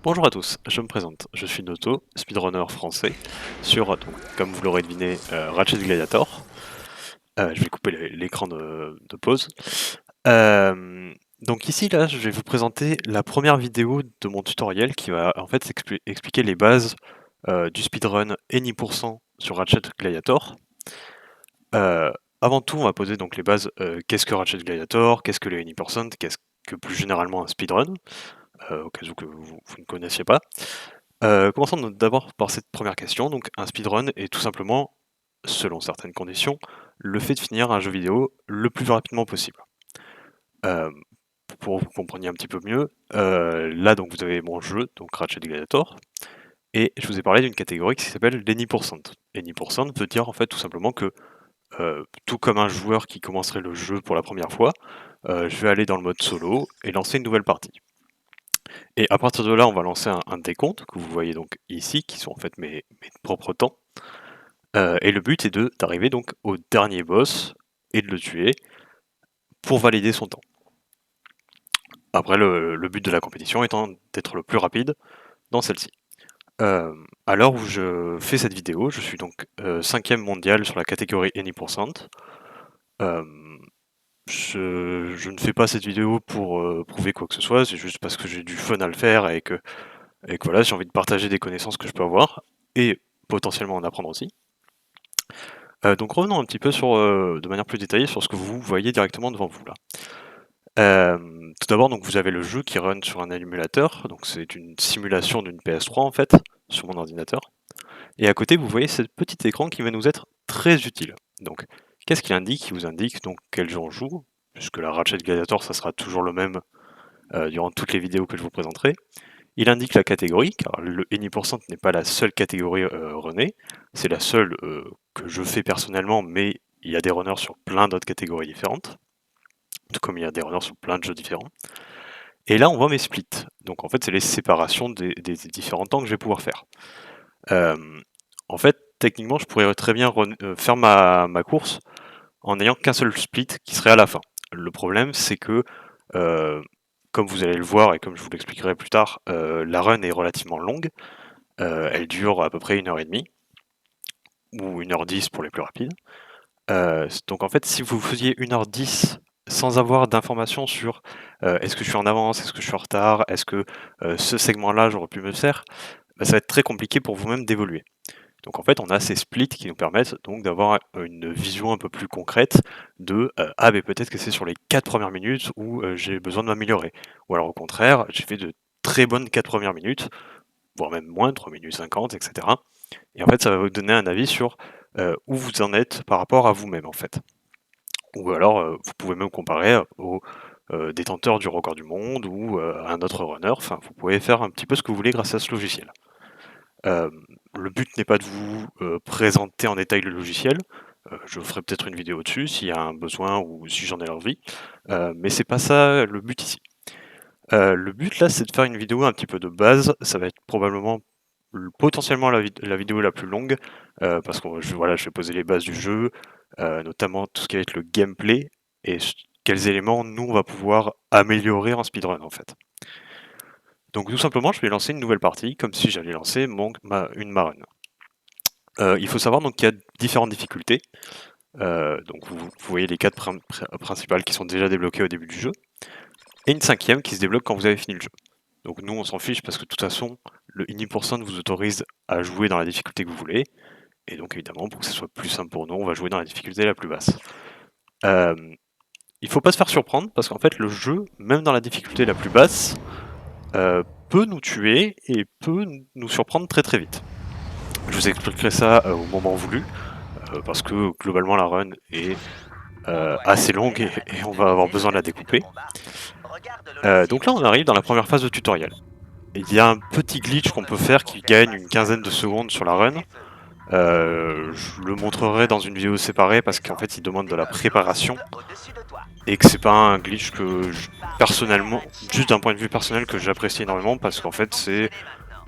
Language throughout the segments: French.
Bonjour à tous, je me présente, je suis Noto, speedrunner français sur, donc, comme vous l'aurez deviné, Ratchet Gladiator. Je vais couper l'écran de pause. Donc ici, là, je vais vous présenter la première vidéo de mon tutoriel qui va en fait expliquer les bases du speedrun Any% sur Ratchet Gladiator. Avant tout, on va poser donc les bases, qu'est-ce que Ratchet Gladiator, qu'est-ce que les Any%, qu'est-ce que plus généralement un speedrun, au cas où que vous ne connaissiez pas. Commençons d'abord par cette première question. Donc, un speedrun est tout simplement, selon certaines conditions, le fait de finir un jeu vidéo le plus rapidement possible. Euh, pour que vous compreniez un petit peu mieux, là donc vous avez mon jeu, donc Ratchet Gladiator, et je vous ai parlé d'une catégorie qui s'appelle l'Any%. Any% veut dire en fait tout simplement que, tout comme un joueur qui commencerait le jeu pour la première fois, je vais aller dans le mode solo et lancer une nouvelle partie. Et à partir de là, on va lancer un décompte que vous voyez donc ici, qui sont en fait mes propres temps. Et le but est d'arriver donc au dernier boss et de le tuer pour valider son temps. Après, le but de la compétition étant d'être le plus rapide dans celle-ci. À l'heure où je fais cette vidéo, je suis donc 5e mondial sur la catégorie Any%. Euh, je ne fais pas cette vidéo pour prouver quoi que ce soit, c'est juste parce que j'ai du fun à le faire et que voilà, j'ai envie de partager des connaissances que je peux avoir et potentiellement en apprendre aussi. Donc revenons un petit peu sur, de manière plus détaillée sur ce que vous voyez directement devant vous là. Tout d'abord, donc vous avez le jeu qui run sur un émulateur, donc c'est une simulation d'une PS3 en fait, sur mon ordinateur. Et à côté, vous voyez ce petit écran qui va nous être très utile. Donc, qu'est-ce qu'il indique? Il vous indique donc quel jeu on joue, puisque la Ratchet Gladiator, ça sera toujours le même durant toutes les vidéos que je vous présenterai. Il indique la catégorie, car le Any% n'est pas la seule catégorie runnée, c'est la seule que je fais personnellement, mais il y a des runners sur plein d'autres catégories différentes, tout comme il y a des runners sur plein de jeux différents. Et là, on voit mes splits. Donc en fait, c'est les séparations des différents temps que je vais pouvoir faire. En fait, techniquement, je pourrais très bien faire ma course en n'ayant qu'un seul split qui serait à la fin. Le problème, c'est que comme vous allez le voir et comme je vous l'expliquerai plus tard, la run est relativement longue. Elle dure à peu près 1h30 ou 1h10 pour les plus rapides. Donc en fait, si vous faisiez 1h10 sans avoir d'informations sur est-ce que je suis en avance, est-ce que je suis en retard, est-ce que ce segment-là j'aurais pu me faire, bah, ça va être très compliqué pour vous-même d'évoluer. Donc en fait, on a ces splits qui nous permettent donc d'avoir une vision un peu plus concrète de ah mais peut-être que c'est sur les 4 premières minutes où j'ai besoin de m'améliorer. Ou alors au contraire, j'ai fait de très bonnes 4 premières minutes, voire même moins, 3 minutes 50, etc. Et en fait, ça va vous donner un avis sur où vous en êtes par rapport à vous-même en fait. Ou alors vous pouvez même comparer au détenteur du record du monde ou à un autre runner, enfin vous pouvez faire un petit peu ce que vous voulez grâce à ce logiciel. Le but n'est pas de vous présenter en détail le logiciel. Je ferai peut-être une vidéo dessus s'il y a un besoin ou si j'en ai envie. Mais c'est pas ça le but ici. Le but là, c'est de faire une vidéo un petit peu de base. Ça va être probablement potentiellement la vidéo la plus longue parce que voilà, je vais poser les bases du jeu, notamment tout ce qui va être le gameplay et quels éléments nous on va pouvoir améliorer en speedrun en fait. Donc tout simplement, je vais lancer une nouvelle partie comme si j'allais lancer une marun. Il faut savoir donc qu'il y a différentes difficultés. Donc vous voyez les 4 principales qui sont déjà débloquées au début du jeu, et une 5e qui se débloque quand vous avez fini le jeu. Donc nous on s'en fiche parce que de toute façon le Any% vous autorise à jouer dans la difficulté que vous voulez, et donc évidemment pour que ce soit plus simple pour nous, on va jouer dans la difficulté la plus basse. Il faut pas se faire surprendre parce qu'en fait le jeu, même dans la difficulté la plus basse, peut nous tuer et peut nous surprendre très très vite. Je vous expliquerai ça au moment voulu, parce que globalement la run est assez longue et on va avoir besoin de la découper. Donc là on arrive dans la première phase de tutoriel. Il y a un petit glitch qu'on peut faire qui gagne une quinzaine de secondes sur la run. Je le montrerai dans une vidéo séparée parce qu'en fait il demande de la préparation et que c'est pas un glitch que personnellement, juste d'un point de vue personnel, que j'apprécie énormément parce qu'en fait c'est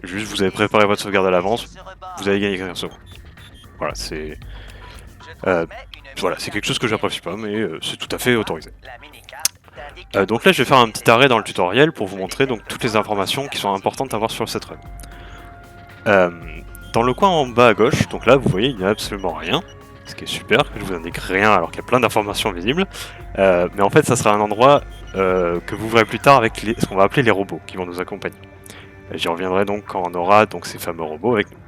juste vous avez préparé votre sauvegarde à l'avance, vous avez gagné 15 secondes. Voilà, c'est quelque chose que j'apprécie pas, mais c'est tout à fait autorisé. Donc là je vais faire un petit arrêt dans le tutoriel pour vous montrer donc toutes les informations qui sont importantes à voir sur cette run. Dans le coin en bas à gauche, donc là vous voyez il n'y a absolument rien, ce qui est super, que je vous indique rien alors qu'il y a plein d'informations visibles, mais en fait ça sera un endroit que vous verrez plus tard avec ce qu'on va appeler les robots qui vont nous accompagner. J'y reviendrai donc quand on aura donc ces fameux robots avec nous.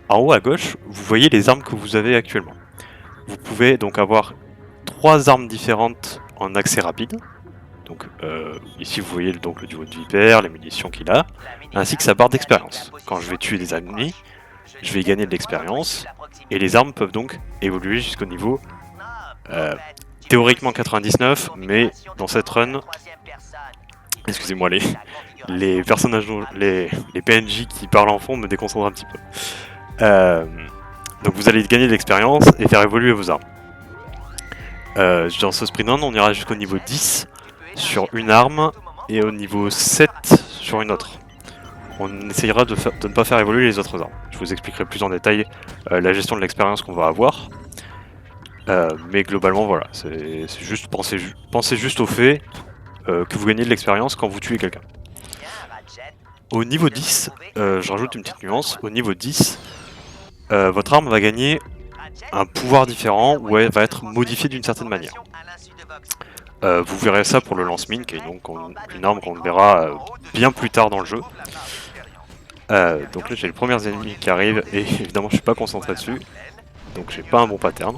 En haut à gauche, vous voyez les armes que vous avez actuellement. Vous pouvez donc avoir 3 armes différentes en accès rapide. Donc ici vous voyez donc le duo de Viper, les munitions qu'il a, ainsi que sa barre d'expérience. Quand je vais tuer des ennemis, je vais gagner de l'expérience, et les armes peuvent donc évoluer jusqu'au niveau théoriquement 99, mais dans cette run, excusez-moi les personnages, les PNJ qui parlent en fond me déconcentrent un petit peu. Donc vous allez gagner de l'expérience et faire évoluer vos armes. Dans ce sprint run, on ira jusqu'au niveau 10 sur une arme et au niveau 7 sur une autre. On essayera de ne pas faire évoluer les autres armes. Je vous expliquerai plus en détail la gestion de l'expérience qu'on va avoir. Mais globalement voilà, c'est juste pensez juste au fait que vous gagnez de l'expérience quand vous tuez quelqu'un. Au niveau 10, je rajoute une petite nuance, au niveau 10, votre arme va gagner un pouvoir différent ou elle va être modifiée d'une certaine manière. Vous verrez ça pour le lance-mine, qui est donc une arme qu'on verra bien plus tard dans le jeu. Donc là j'ai les premiers ennemis qui arrivent et évidemment je suis pas concentré dessus, donc j'ai pas un bon pattern.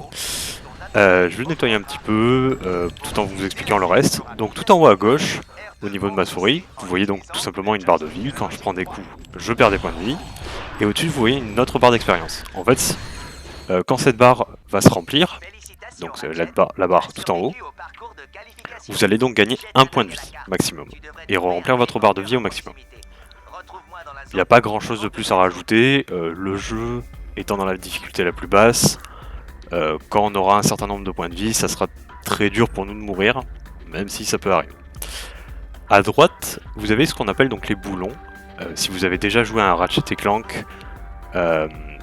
Je vais nettoyer un petit peu tout en vous expliquant le reste. Donc tout en haut à gauche, au niveau de ma souris, vous voyez donc tout simplement une barre de vie. Quand je prends des coups, je perds des points de vie. Et au-dessus vous voyez une autre barre d'expérience. En fait, quand cette barre va se remplir, donc c'est la barre tout en haut, vous allez donc gagner un point de vie maximum et remplir votre barre de vie au maximum. Il n'y a pas grand chose de plus à rajouter, le jeu étant dans la difficulté la plus basse, quand on aura un certain nombre de points de vie, ça sera très dur pour nous de mourir, même si ça peut arriver. À droite, vous avez ce qu'on appelle donc les boulons. Si vous avez déjà joué à un Ratchet & Clank,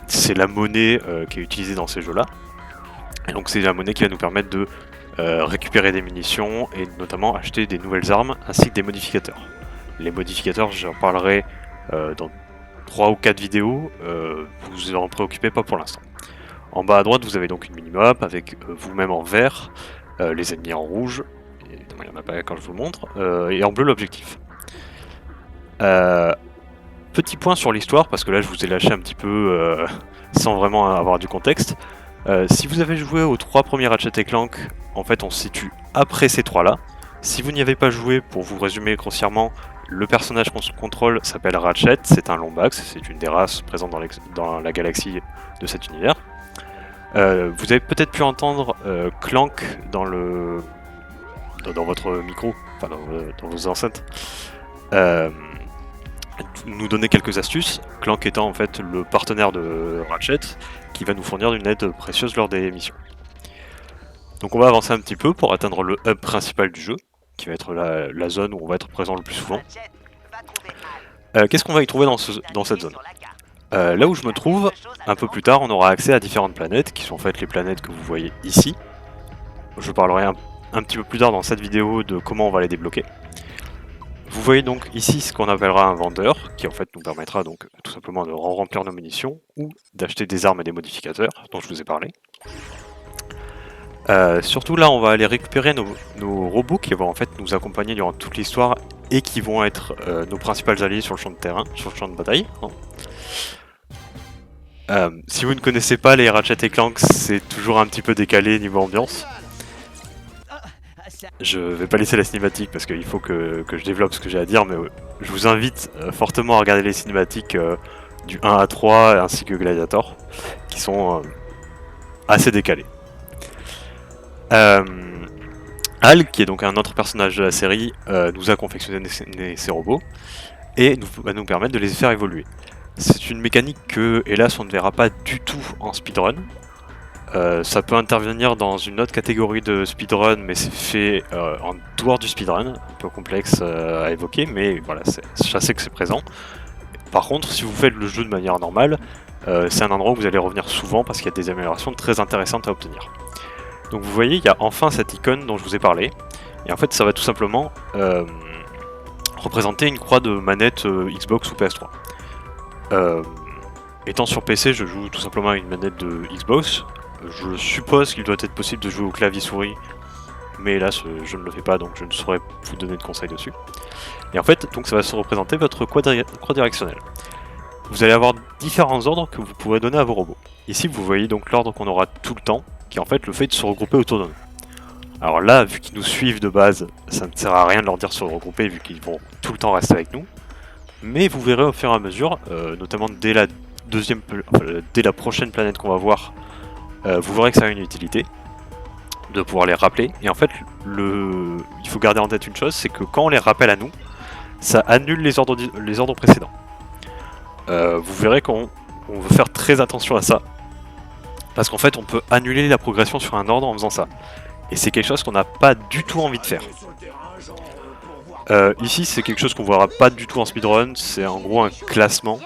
c'est la monnaie qui est utilisée dans ces jeux-là. Et donc c'est la monnaie qui va nous permettre de récupérer des munitions et notamment acheter des nouvelles armes ainsi que des modificateurs. Les modificateurs, j'en parlerai dans 3 ou 4 vidéos, vous en préoccupez pas pour l'instant. En bas à droite, vous avez donc une minimap avec vous-même en vert, les ennemis en rouge, évidemment il n'y en a pas quand je vous le montre, et en bleu l'objectif. Petit point sur l'histoire, parce que là je vous ai lâché un petit peu sans vraiment avoir du contexte. Si vous avez joué aux 3 premiers Ratchet & Clank, en fait on se situe après ces 3 là. Si vous n'y avez pas joué, pour vous résumer grossièrement, le personnage qu'on contrôle s'appelle Ratchet, c'est un Lombax, c'est une des races présentes dans la galaxie de cet univers. Vous avez peut-être pu entendre Clank dans votre micro, enfin dans vos enceintes, nous donner quelques astuces. Clank étant en fait le partenaire de Ratchet qui va nous fournir une aide précieuse lors des missions. Donc on va avancer un petit peu pour atteindre le hub principal du jeu, qui va être la zone où on va être présent le plus souvent. Qu'est-ce qu'on va y trouver dans cette zone ? Là où je me trouve, un peu plus tard, on aura accès à différentes planètes, qui sont en fait les planètes que vous voyez ici. Je parlerai un petit peu plus tard dans cette vidéo de comment on va les débloquer. Vous voyez donc ici ce qu'on appellera un vendeur, qui en fait nous permettra donc tout simplement de remplir nos munitions, ou d'acheter des armes et des modificateurs, dont je vous ai parlé. Surtout là, on va aller récupérer nos robots qui vont en fait nous accompagner durant toute l'histoire et qui vont être nos principaux alliés sur le champ de terrain, sur le champ de bataille. Si vous ne connaissez pas les Ratchet & Clank, c'est toujours un petit peu décalé niveau ambiance. Je vais pas laisser la cinématique parce qu'il faut que je développe ce que j'ai à dire, mais je vous invite fortement à regarder les cinématiques du 1 à 3 ainsi que Gladiator, qui sont assez décalés. Hal, qui est donc un autre personnage de la série, nous a confectionné ces robots et va nous permettre de les faire évoluer. C'est une mécanique que, hélas, on ne verra pas du tout en speedrun. Ça peut intervenir dans une autre catégorie de speedrun, mais c'est fait en dehors du speedrun, un peu complexe à évoquer, mais voilà, je sais que c'est présent. Par contre, si vous faites le jeu de manière normale, c'est un endroit où vous allez revenir souvent parce qu'il y a des améliorations très intéressantes à obtenir. Donc vous voyez, il y a enfin cette icône dont je vous ai parlé. Et en fait, ça va tout simplement représenter une croix de manette Xbox ou PS3. Étant sur PC, je joue tout simplement à une manette de Xbox. Je suppose qu'il doit être possible de jouer au clavier souris, mais hélas, je ne le fais pas, donc je ne saurais vous donner de conseils dessus. Et en fait, donc ça va se représenter votre croix directionnelle. Vous allez avoir différents ordres que vous pourrez donner à vos robots. Ici, vous voyez donc l'ordre qu'on aura tout le temps, qui est en fait le fait de se regrouper autour de nous. Alors là, vu qu'ils nous suivent de base, ça ne sert à rien de leur dire de se regrouper, vu qu'ils vont tout le temps rester avec nous. Mais vous verrez au fur et à mesure, notamment dès la prochaine planète qu'on va voir, vous verrez que ça a une utilité de pouvoir les rappeler. Et en fait, il faut garder en tête une chose, c'est que quand on les rappelle à nous, ça annule les ordres précédents. Vous verrez qu'on veut faire très attention à ça, parce qu'en fait, on peut annuler la progression sur un ordre en faisant ça. Et c'est quelque chose qu'on n'a pas du tout envie de faire. Ici, c'est quelque chose qu'on verra pas du tout en speedrun, c'est en gros un classement.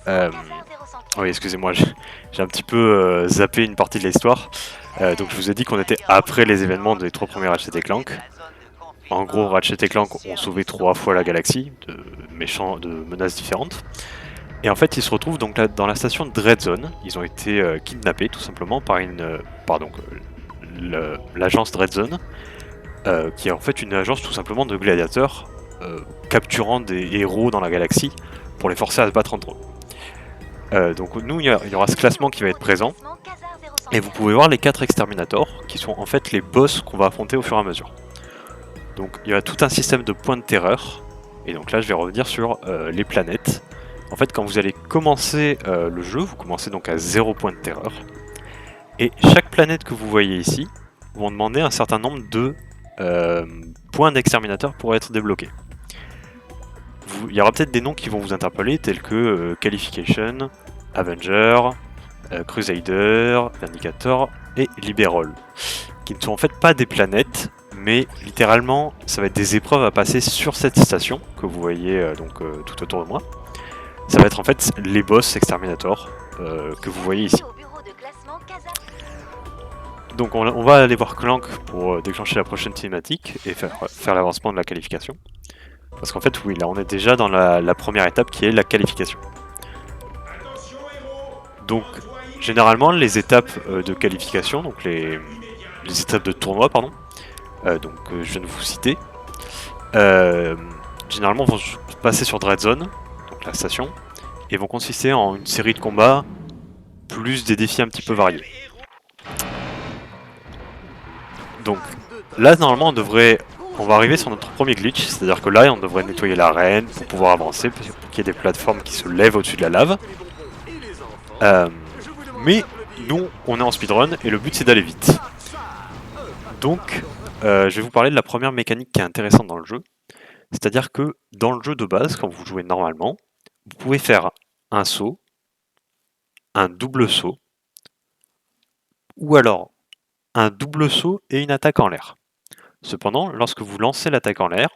Oui, excusez-moi, j'ai un petit peu zappé une partie de l'histoire. Donc je vous ai dit qu'on était après les événements des 3 premiers Ratchet & Clank. En gros, Ratchet & Clank ont sauvé 3 fois la galaxie de menaces différentes. Et en fait, ils se retrouvent donc là dans la station Dreadzone. Ils ont été kidnappés tout simplement par l'agence Dreadzone, qui est en fait une agence tout simplement de gladiateurs capturant des héros dans la galaxie pour les forcer à se battre entre eux. Donc nous, il y aura ce classement qui va être présent. Et vous pouvez voir les 4 exterminators, qui sont en fait les boss qu'on va affronter au fur et à mesure. Donc il y a tout un système de points de terreur. Et donc là, je vais revenir sur les planètes. En fait, quand vous allez commencer le jeu, vous commencez donc à 0 point de terreur. Et chaque planète que vous voyez ici vont demander un certain nombre de points d'exterminateur pour être débloqués. Il y aura peut-être des noms qui vont vous interpeller, tels que Qualification, Avenger, Crusader, Vindicator et Liberol, qui ne sont en fait pas des planètes, mais littéralement ça va être des épreuves à passer sur cette station que vous voyez tout autour de moi. Ça va être en fait les boss exterminators que vous voyez ici. Donc on va aller voir Clank pour déclencher la prochaine cinématique et faire l'avancement de la qualification. Parce qu'en fait oui, là on est déjà dans la première étape qui est la qualification. Donc généralement les étapes de qualification, donc les étapes de tournoi pardon, je viens de vous citer, généralement vont se passer sur Dreadzone, donc la station, et vont consister en une série de combats plus des défis un petit peu variés. Donc là normalement on va arriver sur notre premier glitch, c'est-à-dire que là on devrait nettoyer l'arène pour pouvoir avancer, pour qu'il y ait des plateformes qui se lèvent au-dessus de la lave. Mais nous on est en speedrun et le but c'est d'aller vite. Donc je vais vous parler de la première mécanique qui est intéressante dans le jeu. C'est-à-dire que dans le jeu de base, quand vous jouez normalement, vous pouvez faire un saut, un double saut, ou alors un double saut et une attaque en l'air. Cependant, lorsque vous lancez l'attaque en l'air,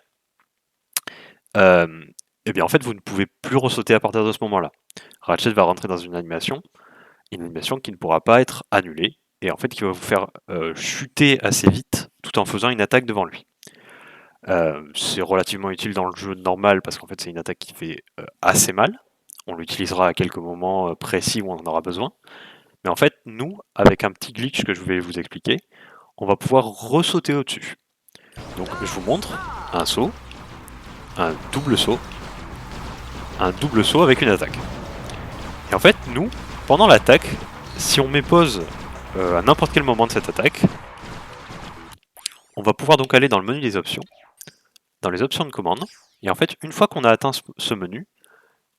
eh bien en fait vous ne pouvez plus ressauter à partir de ce moment-là. Ratchet va rentrer dans une animation qui ne pourra pas être annulée, et en fait qui va vous faire chuter assez vite tout en faisant une attaque devant lui. C'est relativement utile dans le jeu normal parce qu'en fait c'est une attaque qui fait assez mal. On l'utilisera à quelques moments précis où on en aura besoin. Mais en fait, nous, avec un petit glitch que je vais vous expliquer, on va pouvoir ressauter au-dessus. Donc je vous montre un saut, un double saut avec une attaque. Et en fait, nous, pendant l'attaque, si on met pause à n'importe quel moment de cette attaque, on va pouvoir donc aller dans le menu des options, dans les options de commande, et en fait, une fois qu'on a atteint ce menu,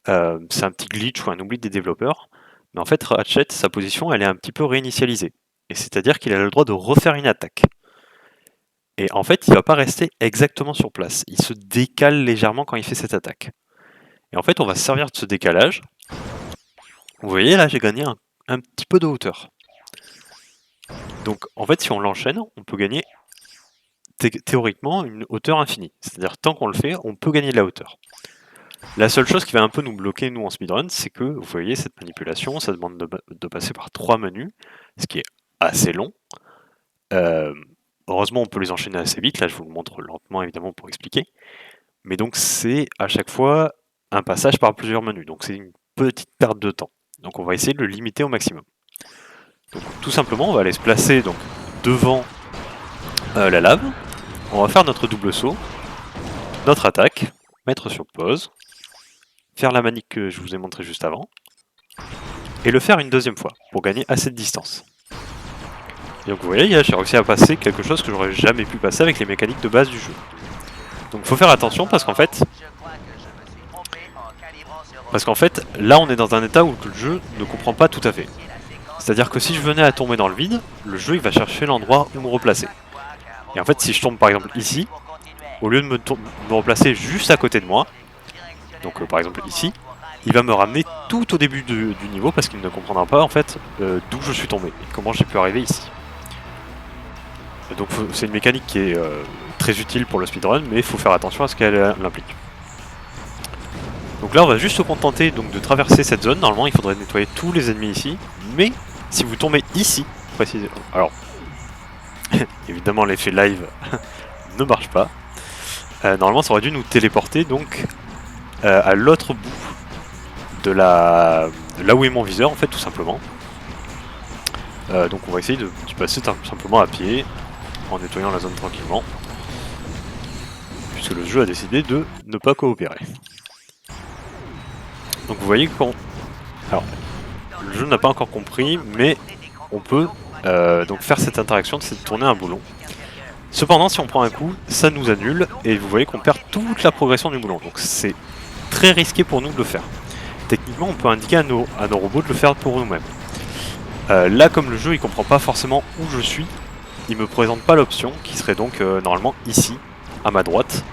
c'est un petit glitch ou un oubli des développeurs, mais en fait Ratchet, sa position, elle est un petit peu réinitialisée. Et c'est-à-dire qu'il a le droit de refaire une attaque. Et en fait, il ne va pas rester exactement sur place. Il se décale légèrement quand il fait cette attaque. Et en fait, on va se servir de ce décalage. Vous voyez, là, j'ai gagné un petit peu de hauteur. Donc, en fait, si on l'enchaîne, on peut gagner théoriquement une hauteur infinie. C'est-à-dire, tant qu'on le fait, on peut gagner de la hauteur. La seule chose qui va un peu nous bloquer, nous, en speedrun, c'est que, vous voyez, cette manipulation, ça demande de passer par 3 menus, ce qui est assez long. heureusement, on peut les enchaîner assez vite. Là, je vous le montre lentement, évidemment, pour expliquer. Mais donc, c'est à chaque fois un passage par plusieurs menus. Donc, c'est une petite perte de temps. Donc, on va essayer de le limiter au maximum. Donc, tout simplement, on va aller se placer donc, devant la lave. On va faire notre double saut, notre attaque, mettre sur pause, faire la manique que je vous ai montré juste avant, et le faire une deuxième fois, pour gagner assez de distance. Et donc vous voyez, j'ai réussi à passer quelque chose que j'aurais jamais pu passer avec les mécaniques de base du jeu. Donc faut faire attention parce qu'en fait, là on est dans un état où le jeu ne comprend pas tout à fait. C'est-à-dire que si je venais à tomber dans le vide, le jeu il va chercher l'endroit où me replacer. Et en fait, si je tombe par exemple ici, au lieu de me replacer juste à côté de moi, donc par exemple ici, il va me ramener tout au début du niveau parce qu'il ne comprendra pas en fait d'où je suis tombé et comment j'ai pu arriver ici. Et donc c'est une mécanique qui est très utile pour le speedrun, mais il faut faire attention à ce qu'elle implique. Donc là on va juste se contenter donc, de traverser cette zone. Normalement il faudrait nettoyer tous les ennemis ici, mais si vous tombez ici, précisément, alors évidemment l'effet live ne marche pas. Normalement ça aurait dû nous téléporter donc à l'autre bout de là où est mon viseur en fait tout simplement. Donc on va essayer d'y passer simplement à pied en nettoyant la zone tranquillement, puisque le jeu a décidé de ne pas coopérer. Donc vous voyez quand... Alors, le jeu n'a pas encore compris, mais on peut donc faire cette interaction, c'est de tourner un boulon. Cependant, si on prend un coup, ça nous annule, et vous voyez qu'on perd toute la progression du boulon. Donc c'est très risqué pour nous de le faire. Techniquement, on peut indiquer à nos robots de le faire pour nous-mêmes. Là, comme le jeu il comprend pas forcément où je suis, il me présente pas l'option, qui serait donc normalement ici, à ma droite,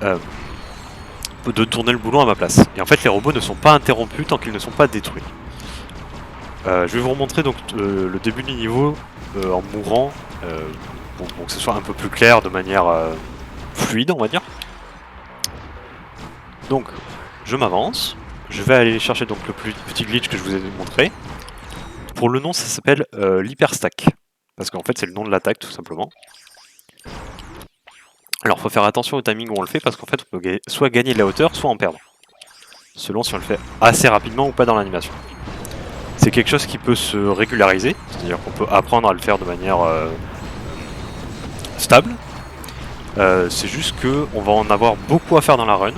de tourner le boulon à ma place. Et en fait, les robots ne sont pas interrompus tant qu'ils ne sont pas détruits. Je vais vous remontrer donc le début du niveau en mourant, pour que ce soit un peu plus clair, de manière fluide, on va dire. Donc, je m'avance. Je vais aller chercher donc le petit glitch que je vous ai montré. Pour le nom, ça s'appelle l'hyperstack. Parce qu'en fait, c'est le nom de l'attaque, tout simplement. Alors, faut faire attention au timing où on le fait, parce qu'en fait, on peut soit gagner de la hauteur, soit en perdre. Selon si on le fait assez rapidement ou pas dans l'animation. C'est quelque chose qui peut se régulariser, c'est-à-dire qu'on peut apprendre à le faire de manière stable. C'est juste qu'on va en avoir beaucoup à faire dans la run.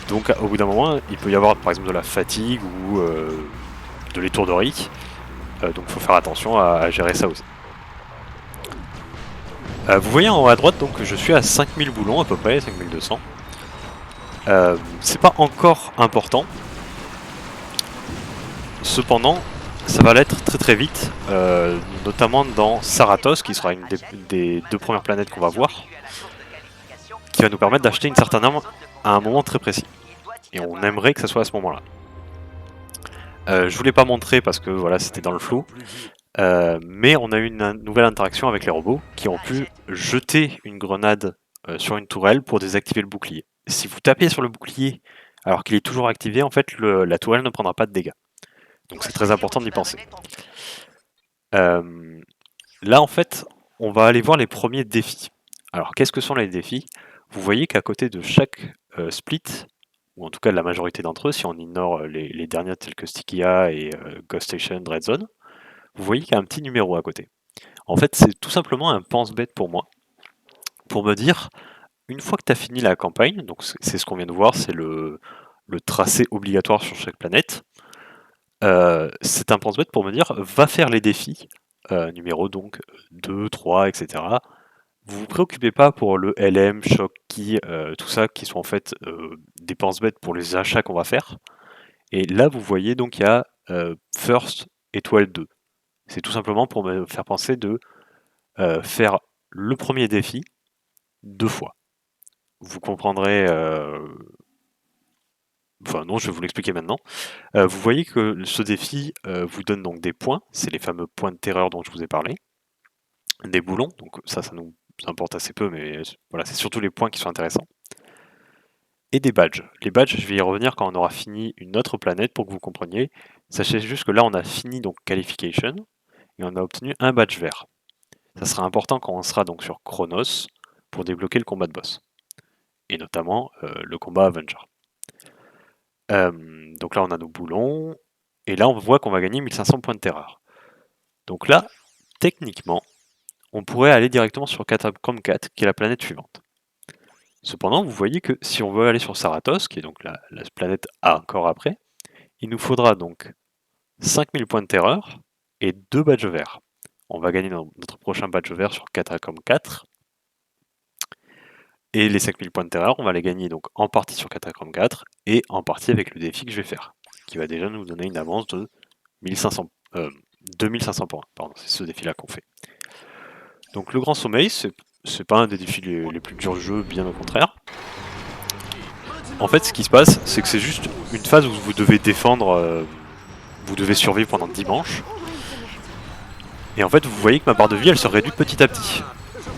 Donc au bout d'un moment, il peut y avoir par exemple de la fatigue ou de l'étourderie. Donc il faut faire attention à gérer ça aussi. Vous voyez en haut à droite, donc je suis à 5000 boulons à peu près, 5200. C'est pas encore important. Cependant, ça va l'être très très vite, notamment dans Saratos, qui sera une des deux premières planètes qu'on va voir, qui va nous permettre d'acheter une certaine arme à un moment très précis. Et on aimerait que ça soit à ce moment-là. Je voulais pas montrer parce que voilà, c'était dans le flou, mais on a eu une nouvelle interaction avec les robots qui ont pu jeter une grenade sur une tourelle pour désactiver le bouclier. Si vous tapez sur le bouclier alors qu'il est toujours activé, en fait la tourelle ne prendra pas de dégâts. Donc c'est très important d'y penser. Là en fait, on va aller voir les premiers défis. Alors qu'est-ce que sont les défis? Vous voyez qu'à côté de chaque split, ou en tout cas de la majorité d'entre eux, si on ignore les derniers tels que Stickia et Ghost Station, Dread Zone, vous voyez qu'il y a un petit numéro à côté. En fait, c'est tout simplement un pense-bête pour moi, pour me dire, une fois que tu as fini la campagne, donc c'est ce qu'on vient de voir, c'est le tracé obligatoire sur chaque planète, c'est un pense-bête pour me dire, va faire les défis, numéro donc 2, 3, etc. Vous vous préoccupez pas pour le LM, Shock Key, tout ça, qui sont en fait des pense-bêtes pour les achats qu'on va faire. Et là, vous voyez donc il y a First étoile 2. C'est tout simplement pour me faire penser de faire le premier défi 2 fois. Vous comprendrez... Enfin non, je vais vous l'expliquer maintenant. Vous voyez que ce défi vous donne donc des points, c'est les fameux points de terreur dont je vous ai parlé. Des boulons, donc ça nous importe assez peu, mais voilà, c'est surtout les points qui sont intéressants. Et des badges. Les badges, je vais y revenir quand on aura fini une autre planète pour que vous compreniez. Sachez juste que là, on a fini donc Qualification, et on a obtenu un badge vert. ça sera important quand on sera donc sur Chronos pour débloquer le combat de boss. Et notamment le combat Avenger. Donc là on a nos boulons, et là on voit qu'on va gagner 1500 points de terreur. Donc là, techniquement, on pourrait aller directement sur Catacomb 4, qui est la planète suivante. Cependant, vous voyez que si on veut aller sur Saratos, qui est donc la planète A encore après, il nous faudra donc 5000 points de terreur et 2 badges verts. On va gagner notre prochain badge vert sur Catacomb 4. Et les 5000 points de terreur, on va les gagner donc en partie sur Catacomb 4 et en partie avec le défi que je vais faire, qui va déjà nous donner une avance de 2500 points. Pardon, c'est ce défi-là qu'on fait. Donc le Grand Sommeil, c'est pas un des défis les plus durs du jeu, bien au contraire. En fait, ce qui se passe, c'est que c'est juste une phase où vous devez défendre, vous devez survivre pendant 10 manches. Et en fait, vous voyez que ma barre de vie, elle se réduit petit à petit,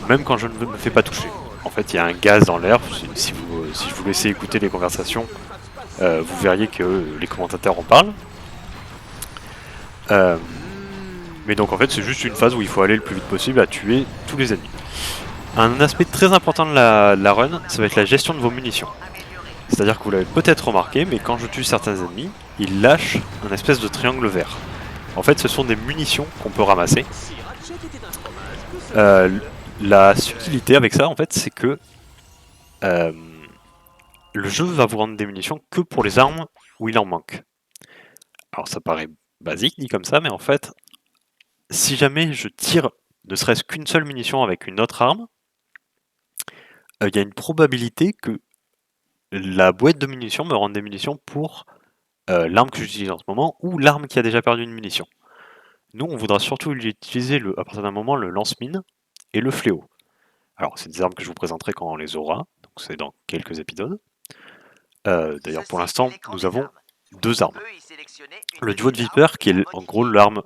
même quand je ne me fais pas toucher. En fait, il y a un gaz dans l'air. Si je vous laissez écouter les conversations, vous verriez que les commentateurs en parlent. Mais donc en fait, c'est juste une phase où il faut aller le plus vite possible à tuer tous les ennemis. Un aspect très important de la run, ça va être la gestion de vos munitions. C'est-à-dire que vous l'avez peut-être remarqué, mais quand je tue certains ennemis, ils lâchent un espèce de triangle vert. En fait, ce sont des munitions qu'on peut ramasser. La subtilité avec ça, en fait, c'est que le jeu va vous rendre des munitions que pour les armes où il en manque. Alors ça paraît basique dit comme ça, mais en fait, si jamais je tire ne serait-ce qu'une seule munition avec une autre arme, il y a une probabilité que la boîte de munitions me rende des munitions pour l'arme que j'utilise en ce moment ou l'arme qui a déjà perdu une munition. Nous, on voudra surtout utiliser à partir d'un moment le lance-mine et le fléau. Alors, c'est des armes que je vous présenterai quand on les aura, donc c'est dans quelques épisodes. D'ailleurs, pour l'instant, nous avons 2 armes. Le duo de Viper, qui est en gros l'arme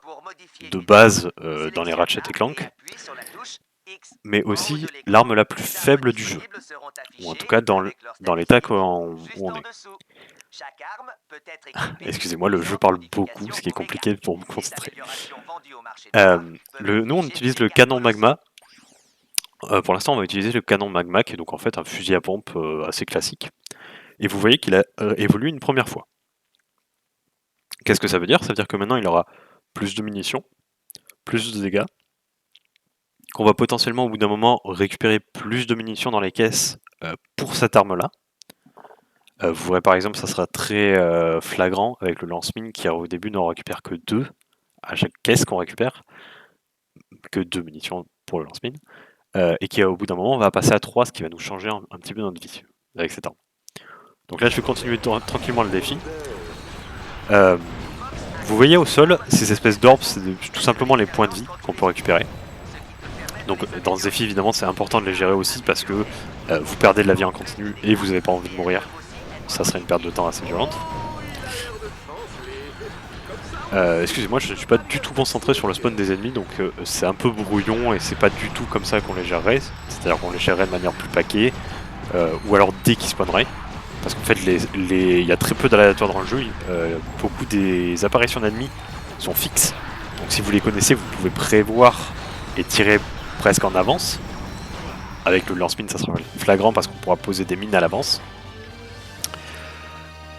de base dans les Ratchet et Clank, mais aussi l'arme la plus faible du jeu, ou en tout cas dans l'état où on est. Excusez-moi, le jeu parle beaucoup, ce qui est compliqué pour me concentrer. Nous, on utilise le canon magma. Pour l'instant, on va utiliser le canon magma, qui est donc en fait un fusil à pompe assez classique. Et vous voyez qu'il a évolué une première fois. Qu'est-ce que ça veut dire? Ça veut dire que maintenant, il aura plus de munitions, plus de dégâts, qu'on va potentiellement, au bout d'un moment, récupérer plus de munitions dans les caisses pour cette arme-là. Vous verrez par exemple, ça sera très flagrant avec le lance-mine qui au début n'en récupère que 2 à chaque caisse qu'on récupère, que 2 munitions pour le lance-mine, et qui au bout d'un moment va passer à 3, ce qui va nous changer un petit peu notre vie avec cette arme. Donc là je vais continuer tranquillement le défi. Vous voyez au sol, ces espèces d'orbes, c'est tout simplement les points de vie qu'on peut récupérer. Donc dans ce défi évidemment c'est important de les gérer aussi parce que vous perdez de la vie en continu et vous n'avez pas envie de mourir. Ça serait une perte de temps assez violente. Excusez-moi, je ne suis pas du tout concentré sur le spawn des ennemis, donc c'est un peu brouillon et c'est pas du tout comme ça qu'on les gérerait. C'est-à-dire qu'on les gérerait de manière plus paquée, ou alors dès qu'ils spawneraient. Parce qu'en fait, il y a très peu d'aléatoires dans le jeu. Beaucoup des apparitions d'ennemis sont fixes. Donc si vous les connaissez, vous pouvez prévoir et tirer presque en avance. Avec le lance-mine, ça sera flagrant parce qu'on pourra poser des mines à l'avance.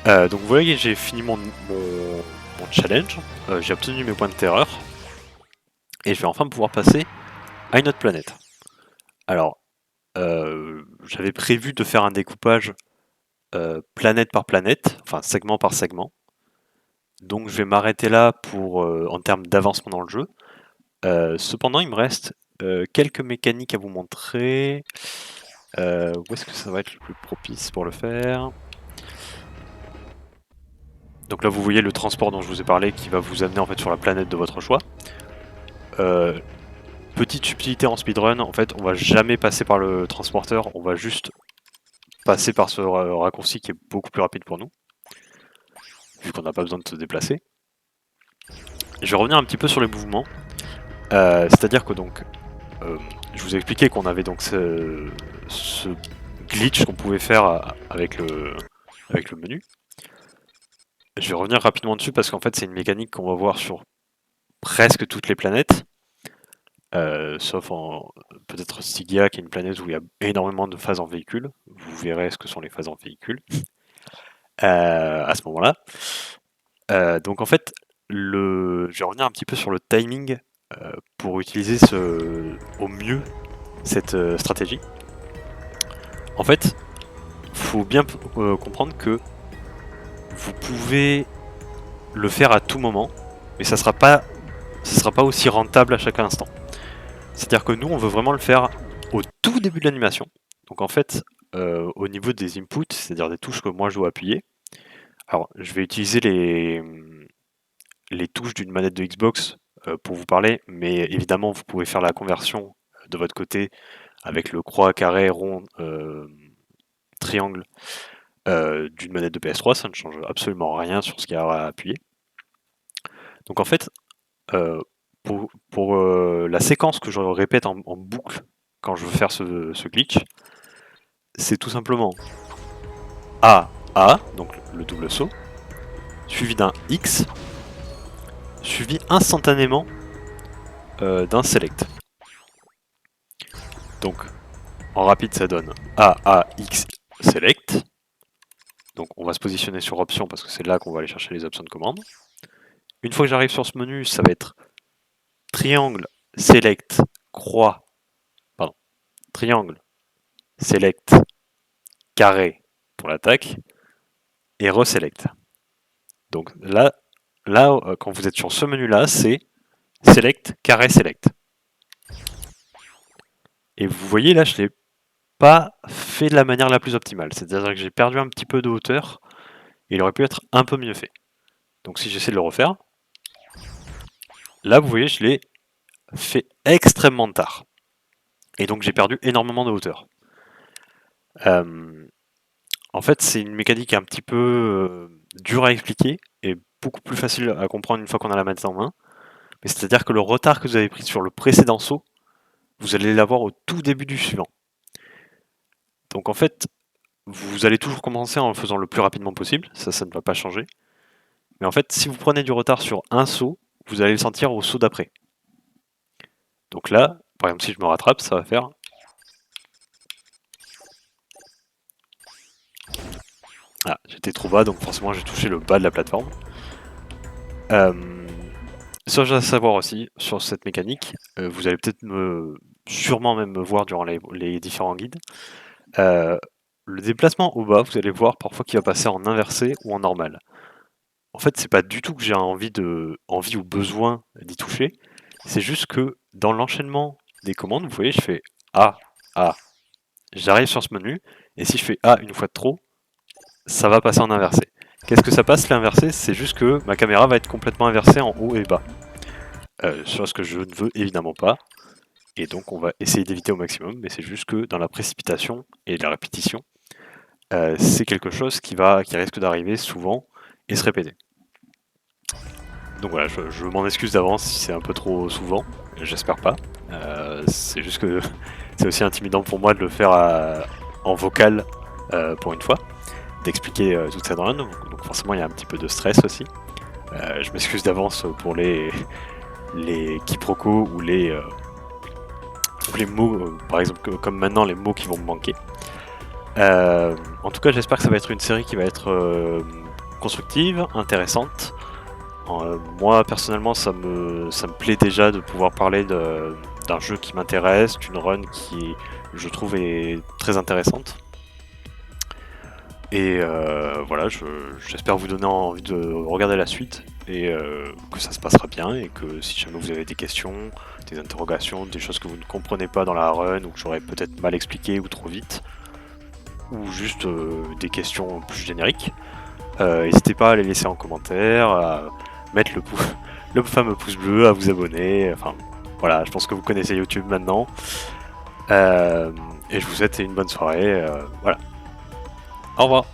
Donc vous voyez, j'ai fini mon challenge, j'ai obtenu mes points de terreur, et je vais enfin pouvoir passer à une autre planète. Alors, j'avais prévu de faire un découpage planète par planète, enfin segment par segment. Donc je vais m'arrêter là pour en termes d'avancement dans le jeu. Cependant, il me reste quelques mécaniques à vous montrer. Où est-ce que ça va être le plus propice pour le faire? Donc là, vous voyez le transport dont je vous ai parlé qui va vous amener en fait sur la planète de votre choix. Petite subtilité en speedrun, en fait, on va jamais passer par le transporteur, on va juste passer par ce raccourci qui est beaucoup plus rapide pour nous, vu qu'on n'a pas besoin de se déplacer. Je vais revenir un petit peu sur les mouvements, c'est-à-dire que donc, je vous ai expliqué qu'on avait donc ce glitch qu'on pouvait faire avec le menu. Je vais revenir rapidement dessus parce qu'en fait c'est une mécanique qu'on va voir sur presque toutes les planètes. sauf en peut-être Stygia, qui est une planète où il y a énormément de phases en véhicule. Vous verrez ce que sont les phases en véhicule à ce moment-là. Donc en fait, je vais revenir un petit peu sur le timing pour utiliser au mieux cette stratégie. En fait, faut bien comprendre que vous pouvez le faire à tout moment, mais ça sera pas aussi rentable à chaque instant. C'est-à-dire que nous, on veut vraiment le faire au tout début de l'animation. Donc en fait, au niveau des inputs, c'est-à-dire des touches que moi je dois appuyer, alors je vais utiliser les touches d'une manette de Xbox pour vous parler, mais évidemment vous pouvez faire la conversion de votre côté avec le croix, carré, rond, triangle d'une manette de PS3, ça ne change absolument rien sur ce qu'il y a à appuyer. Donc en fait, pour la séquence que je répète en boucle quand je veux faire ce glitch, c'est tout simplement A, donc le double saut, suivi d'un X, suivi instantanément d'un select. Donc en rapide ça donne A, X, select. Donc on va se positionner sur option parce que c'est là qu'on va aller chercher les options de commande. Une fois que j'arrive sur ce menu, ça va être triangle, select, croix, pardon, triangle, select, carré pour l'attaque, et reselect. Donc là, quand vous êtes sur ce menu-là, c'est select, carré, select. Et vous voyez là, je ne l'ai pas fait de la manière la plus optimale. C'est-à-dire que j'ai perdu un petit peu de hauteur, et il aurait pu être un peu mieux fait. Donc si j'essaie de le refaire, là vous voyez, je l'ai fait extrêmement tard. Et donc j'ai perdu énormément de hauteur. En fait, c'est une mécanique un petit peu dure à expliquer et beaucoup plus facile à comprendre une fois qu'on a la manette en main. Mais c'est-à-dire que le retard que vous avez pris sur le précédent saut, vous allez l'avoir au tout début du suivant. Donc en fait, vous allez toujours commencer en le faisant le plus rapidement possible, ça ne va pas changer. Mais en fait, si vous prenez du retard sur un saut, vous allez le sentir au saut d'après. Donc là, par exemple, si je me rattrape, ça va faire... Ah, j'étais trop bas, donc forcément j'ai touché le bas de la plateforme. Ça, je dois savoir aussi, sur cette mécanique, vous allez peut-être sûrement même me voir durant les différents guides. Le déplacement au bas, vous allez voir parfois qu'il va passer en inversé ou en normal. En fait, c'est pas du tout que j'ai envie ou besoin d'y toucher, c'est juste que dans l'enchaînement des commandes, vous voyez, je fais A, A. J'arrive sur ce menu, et si je fais A une fois de trop, ça va passer en inversé. Qu'est-ce que ça passe l'inversé? C'est juste que ma caméra va être complètement inversée en haut et bas. Chose que je ne veux évidemment pas. Et donc on va essayer d'éviter au maximum, mais c'est juste que dans la précipitation et la répétition, c'est quelque chose qui risque d'arriver souvent et se répéter. Donc voilà, je m'en excuse d'avance si c'est un peu trop souvent, j'espère pas. C'est juste que c'est aussi intimidant pour moi de le faire en vocal pour une fois, d'expliquer toute cette run, donc forcément il y a un petit peu de stress aussi. Je m'excuse d'avance pour les quiproquos ou les mots, par exemple comme maintenant les mots qui vont me manquer. En tout cas j'espère que ça va être une série qui va être constructive, intéressante. Moi personnellement ça me plaît déjà de pouvoir parler d'un jeu qui m'intéresse, d'une run qui je trouve est très intéressante. Et voilà, j'espère vous donner envie de regarder la suite et que ça se passera bien et que si jamais vous avez des questions, des interrogations, des choses que vous ne comprenez pas dans la run ou que j'aurais peut-être mal expliqué ou trop vite, ou juste des questions plus génériques, n'hésitez pas à les laisser en commentaire, à mettre le fameux pouce bleu, à vous abonner, enfin voilà, je pense que vous connaissez YouTube maintenant. Et je vous souhaite une bonne soirée, voilà. Au revoir.